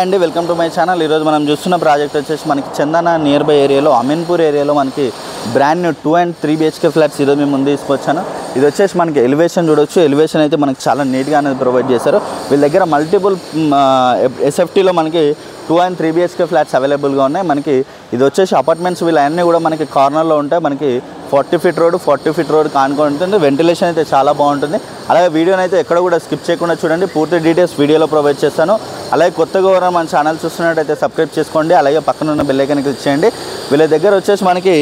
అండి welcome to my channel. ఈరోజు మనం చూస్తున్న ప్రాజెక్ట్ వచ్చేసి మనకి చందన నియర్ బై ఏరియాలో అమీన్పూర్ ఏరియాలో మనకి brand new 2 and 3 BHK flats ఈరోజు మేము ముందు తీసుకొచ్చాను. ఇది వచ్చేసి మనకి ఎలివేషన్ చూడొచ్చు. ఎలివేషన్ అయితే మనకి చాలా నీట్గా అనేది ప్రొవైడ్ చేశారు. వీళ్ళ దగ్గర మల్టిపుల్ SFTలో మనకి 2 and 3 BHK ఫ్లాట్స్ అవైలబుల్గా ఉన్నాయి. మనకి ఇది వచ్చేసి అపార్ట్మెంట్స్ వీళ్ళు అన్నీ కూడా మనకి కార్నర్లో ఉంటాయి. మనకి 40 feet రోడ్ కానుకొని ఉంటుంది. వెంటిలేషన్ అయితే చాలా బాగుంటుంది. అలాగే వీడియోని అయితే ఎక్కడ కూడా స్కిప్ చేయకుండా చూడండి. పూర్తి డీటెయిల్స్ వీడియోలో ప్రొవైడ్ చేస్తాను. అలాగే కొత్తగా ఎవరైనా మన ఛానల్ చూస్తున్నట్టయితే సబ్స్క్రైబ్ చేసుకోండి. అలాగే పక్కన ఉన్న బెల్ ఐకాన్ క్లిక్ చేయండి. వీళ్ళ దగ్గర వచ్చేసి మనకి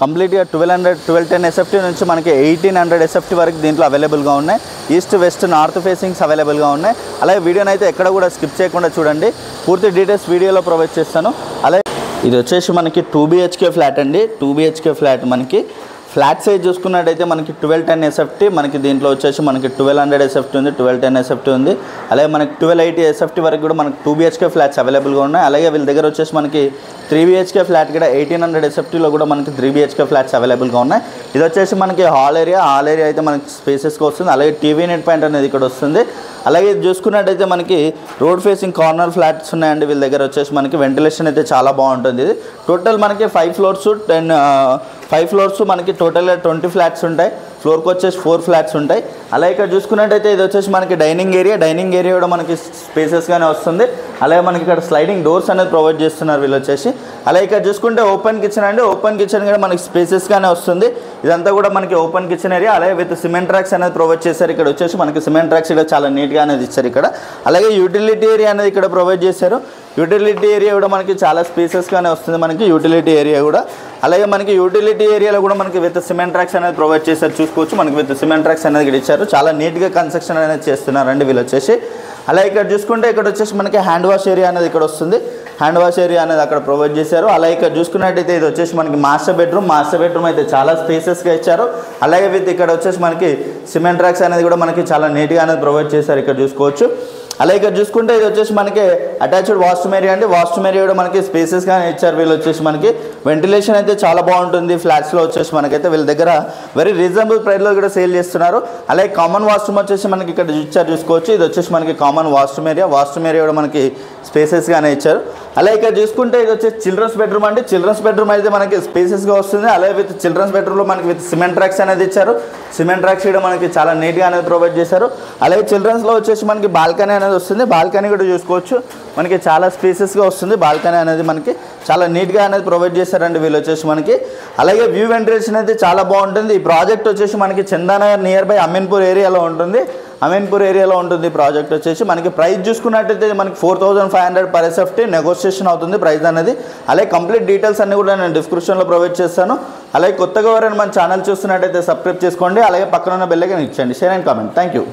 కంప్లీట్గా 1210 SFT నుంచి మనకి 1800 SFT వరకు దీంట్లో అవైలబుల్గా ఉన్నాయి. ఈస్ట్ వెస్ట్ నార్త్ ఫేసింగ్స్ అవైలబుల్గా ఉన్నాయి. అలాగే వీడియోని అయితే ఎక్కడ కూడా స్కిప్ చేయకుండా చూడండి. పూర్తి డీటెయిల్స్ వీడియోలో ప్రొవైడ్ చేస్తాను. అలాగే ఇది వచ్చేసి మనకి 2 BHK ఫ్లాట్ అండి. 2 BHK ఫ్లాట్ మనకి ఫ్లాట్ సైజ్ చూసుకున్నట్టయితే మనకి 1210 SFT, మనకి దీంట్లో వచ్చేసి మనకి 1200 SFT ఉంది, 1210 SFT ఉంది. అలాగే మనకి 1280 SFT వరకు కూడా మనకి 2 BHK ఫ్లాట్స్ అవైలబుల్గా ఉన్నాయి. అలాగే వీళ్ళ దగ్గర వచ్చేసి మనకి 3 BHK ఫ్లాట్ కూడా 1800 SFTలో కూడా మనకి 3 BHK ఫ్లాట్స్ అవైలబుల్గా ఉన్నాయి. ఇది వచ్చేసి మనకి హాల్ ఏరియా అయితే మనకి స్పేసెస్గా వస్తుంది. అలాగే టీవీ నెట్ పాయింట్ అనేది ఇక్కడ వస్తుంది. అలాగే ఇది చూసుకున్నట్టయితే మనకి రోడ్ ఫేసింగ్ కార్నర్ ఫ్లాట్స్ ఉన్నాయండి. వీళ్ళ దగ్గర వచ్చేసి మనకి వెంటిలేషన్ అయితే చాలా బాగుంటుంది. ఇది టోటల్ మనకి 5 ఫ్లోర్స్ మనకి టోటల్గా 20 ఫ్లాట్స్ ఉంటాయి. ఫ్లోర్కి వచ్చేసి 4 ఫ్లాట్స్ ఉంటాయి. అలాగే ఇక్కడ చూసుకున్నట్టయితే ఇది వచ్చేసి మనకి డైనింగ్ ఏరియా కూడా మనకి స్పేసెస్గానే వస్తుంది. అలాగే మనకి ఇక్కడ స్లైడింగ్ డోర్స్ అనేది ప్రొవైడ్ చేస్తున్నారు వీళ్ళు వచ్చేసి. అలాగే ఇక్కడ చూసుకుంటే ఓపెన్ కిచెన్ అండి. ఓపెన్ కిచెన్ కూడా మనకి స్పేసెస్గానే వస్తుంది. ఇదంతా కూడా మనకి ఓపెన్ కిచెన్ ఏరియా. అలాగే విత్ సిమెంట్ ట్రాక్స్ అనేది ప్రొవైడ్ చేశారు. ఇక్కడ వచ్చేసి మనకి సిమెంట్ ట్రాక్స్ ఇక్కడ చాలా నీట్గా అనేది ఇచ్చారు ఇక్కడ. అలాగే యూటిలిటీ ఏరియా అనేది ఇక్కడ ప్రొవైడ్ చేశారు. యూటిలిటీ ఏరియా కూడా మనకి చాలా స్పేసెస్గానే వస్తుంది మనకి యూటిలిటీ ఏరియా కూడా. అలాగే మనకి యూటిలిటీ ఏరియాలో కూడా మనకి విత్ సిమెంట్ ట్రాక్స్ అనేది ప్రొవైడ్ చేశారు. చూసుకోవచ్చు మనకి విత్ సిమెంట్ ట్రాక్స్ అనేది ఇక్కడ ఇచ్చారు. చాలా నీట్గా కన్స్ట్రక్షన్ అనేది చేస్తున్నారండి వీళ్ళు వచ్చేసి. అలాగే ఇక్కడ చూసుకుంటే ఇక్కడ వచ్చేసి మనకి హ్యాండ్ వాష్ ఏరియా అనేది ఇక్కడ వస్తుంది. హ్యాండ్ వాష్ ఏరియా అనేది అక్కడ ప్రొవైడ్ చేశారు. అలాగే ఇక్కడ చూసుకున్నట్టయితే ఇది వచ్చేసి మనకి మాస్టర్ బెడ్రూమ్ అయితే చాలా స్పేసెస్గా ఇచ్చారు. అలాగే విత్ ఇక్కడ వచ్చేసి మనకి సిమెంట్ ట్రాక్స్ అనేది కూడా మనకి చాలా నీట్గా అనేది ప్రొవైడ్ చేశారు ఇక్కడ చూసుకోవచ్చు. అలాగే ఇక్కడ చూసుకుంటే ఇది వచ్చేసి మనకి అటాచ్డ్ వాష్రూమ్ ఏరియా అండి. వాష్రూమ్ ఏరియా కూడా మనకి స్పేసెస్గానే ఇచ్చారు వీళ్ళు వచ్చేసి. మనకి వెంటిలేషన్ అయితే చాలా బాగుంటుంది ఫ్లాట్స్లో వచ్చేసి. మనకైతే వీళ్ళ దగ్గర వెరీ రీజనబుల్ ప్రైస్లో కూడా సేల్ చేస్తున్నారు. అలాగే కామన్ వాష్రూమ్ వచ్చేసి మనకి ఇక్కడ ఇచ్చారు చూసుకోవచ్చు. ఇది వచ్చేసి మనకి కామన్ వాష్రూమ్ ఏరియా కూడా మనకి స్పేసెస్గానే ఇచ్చారు. అలాగే ఇక్కడ చూసుకుంటే ఇది వచ్చేసి చిల్డ్రన్స్ బెడ్రూమ్ అండి. చిల్డ్రన్స్ బెడ్రూమ్ అయితే మనకి స్పేసెస్గా వస్తుంది. అలాగే విత్ చిల్డ్రన్స్ బెడ్రూమ్లో మనకి విత్ సిమెంట్ ట్రాక్స్ అనేది ఇచ్చారు. సిమెంట్ ట్రాక్స్ కూడా మనకి చాలా నీట్గా అనేది ప్రొవైడ్ చేశారు. అలాగే చిల్డ్రన్స్లో వచ్చేసి మనకి బాల్కనీ అనేది వస్తుంది. బాల్కనీ కూడా చూసుకోవచ్చు మనకి చాలా స్పేసెస్గా వస్తుంది. బాల్కనీ అనేది మనకి చాలా నీట్గా అనేది ప్రొవైడ్ చేశారండి వీళ్ళు వచ్చేసి మనకి. అలాగే వ్యూ వెంటిలేషన్ అయితే చాలా బాగుంటుంది. ఈ ప్రాజెక్ట్ వచ్చేసి మనకి చందానగర్ నియర్ బై అమీన్పూర్ ఏరియాలో ఉంటుంది. ప్రాజెక్ట్ వచ్చేసి మనకి ప్రైస్ చూసుకున్నట్టయితే మనకి 4500 per SFT నెగోషియేషన్ అవుతుంది ప్రైస్ అనేది. అలాగే కంప్లీట్ డీటెయిల్స్ అన్ని కూడా నేను డిస్క్రిప్షన్లో ప్రొవైడ్ చేస్తాను. అలాగే కొత్తగా ఎవరైనా మన ఛానల్ చూస్తున్నట్టయితే సబ్స్క్రైబ్ చేసుకోండి. అలాగే పక్కన ఉన్న బెల్ ఐకాన్ ఇచ్చండి. Share and comment. Thank you.